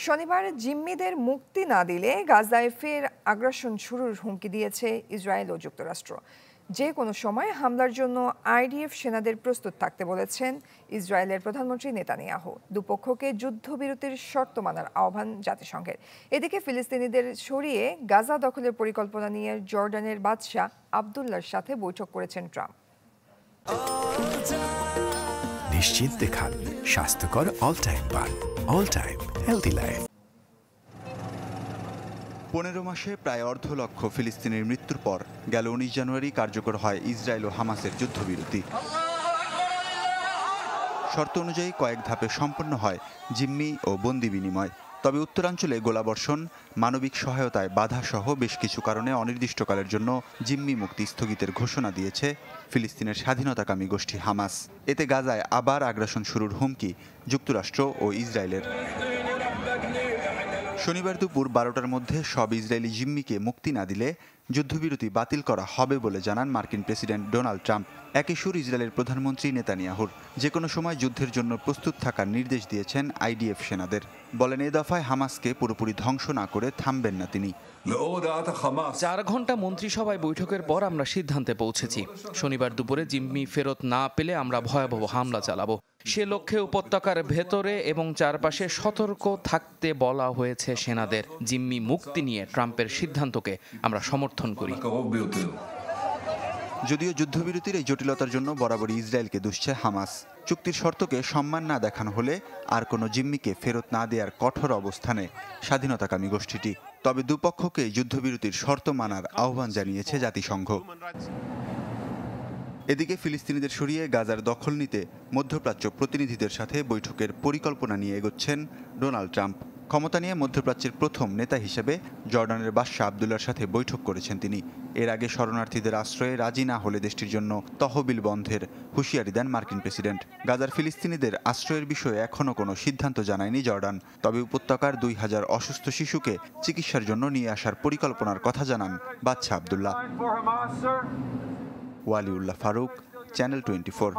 শনিবার জিম্মিদের মুক্তি না দিলে গাজায় ফের আগ্রাসন শুরুর হুমকি দিয়েছে ইসরায়েল ও যুক্তরাষ্ট্র। যে কোনো সময় হামলার জন্য আইডিএফ সেনাদের প্রস্তুত থাকতে বলেছেন ইসরায়েলের প্রধানমন্ত্রী নেতানিয়াহু। দুপক্ষকে যুদ্ধবিরতির শর্ত মানার আহ্বান জাতিসংঘের। এদিকে ফিলিস্তিনিদের সরিয়ে গাজা দখলের পরিকল্পনা নিয়ে জর্ডানের বাদশাহ আবদুল্লাহর সাথে বৈঠক করেছেন ট্রাম্প। নিশ্চিন্তে খান স্বাস্থ্যকর অল টাইম পান। All time healthy life. 15 মাসে প্রায় অর্ধ লক্ষ ফিলিস্তিনের মৃত্যুর পর গেল 19 জানুয়ারি কার্যকর হয় ইসরায়েল ও হামাসের যুদ্ধবিরতি। শর্ত অনুযায়ী কয়েক ধাপে সম্পন্ন হয় জিম্মি ও বন্দি বিনিময়। তবে উত্তরাঞ্চলে গোলাবর্ষণ, মানবিক সহায়তায় বাধাসহ বেশ কিছু কারণে অনির্দিষ্টকালের জন্য জিম্মি মুক্তি স্থগিতের ঘোষণা দিয়েছে ফিলিস্তিনের স্বাধীনতাকামী গোষ্ঠী হামাস। এতে গাজায় আবার আগ্রাসন শুরুর হুমকি যুক্তরাষ্ট্র ও ইসরায়েলের। শনিবার দুপুর 12টার মধ্যে সব ইসরায়েলি জিম্মিকে মুক্তি না দিলে যুদ্ধবিরতি বাতিল করা হবে বলে জানান মার্কিন প্রেসিডেন্ট ডোনাল্ড ট্রাম্প। একই সুর ইসরায়েলের প্রধানমন্ত্রী নেতানিয়াহুর। যে কোনো সময় যুদ্ধের জন্য প্রস্তুত থাকার নির্দেশ দিয়েছেন আইডিএফ সেনাদের। বলেন এ দফায় হামাসকে পুরোপুরি ধ্বংস না করে থামবেন না তিনি। 4 ঘন্টা মন্ত্রিসভায় বৈঠকের পর আমরা সিদ্ধান্তে পৌঁছেছি। শনিবার দুপুরে জিম্মি ফেরত না পেলে আমরা ভয়াবহ হামলা চালাবো। সে লক্ষ্যে উপত্যকার ভেতরে এবং চারপাশে সতর্ক থাকতে বলা হয়েছে সেনাদের। জিম্মি মুক্তি নিয়ে ট্রাম্পের সিদ্ধান্তকে আমরা সমর্থন করি। যদিও যুদ্ধবিরতির এই জটিলতার জন্য বরাবরই ইসরায়েলকে দুষছে হামাস। চুক্তির শর্তকে সম্মান না দেখানো হলে আর কোনো জিম্মিকে ফেরত না দেওয়ার কঠোর অবস্থানে স্বাধীনতাকামী গোষ্ঠীটি। তবে দুপক্ষকে যুদ্ধবিরতির শর্ত মানার আহ্বান জানিয়েছে জাতিসংঘ। এদিকে ফিলিস্তিনিদের সরিয়ে গাজার দখল নিতে মধ্যপ্রাচ্য প্রতিনিধিদের সাথে বৈঠকের পরিকল্পনা নিয়ে এগোচ্ছেন ডোনাল্ড ট্রাম্প। ক্ষমতা নিয়ে মধ্যপ্রাচ্যের প্রথম নেতা হিসেবে জর্ডানের বাদশাহ আবদুল্লাহর সাথে বৈঠক করেছেন তিনি। এর আগে শরণার্থীদের আশ্রয়ে রাজি না হলে দেশটির জন্য তহবিল বন্ধের হুঁশিয়ারি দেন মার্কিন প্রেসিডেন্ট। গাজার ফিলিস্তিনিদের আশ্রয়ের বিষয়ে এখনও কোনো সিদ্ধান্ত জানায়নি জর্ডান। তবে উপত্যকার 2000 অসুস্থ শিশুকে চিকিৎসার জন্য নিয়ে আসার পরিকল্পনার কথা জানান বাদশাহ আবদুল্লাহ। ওয়ালিউল্লাহ ফারুক, চ্যানেল 24।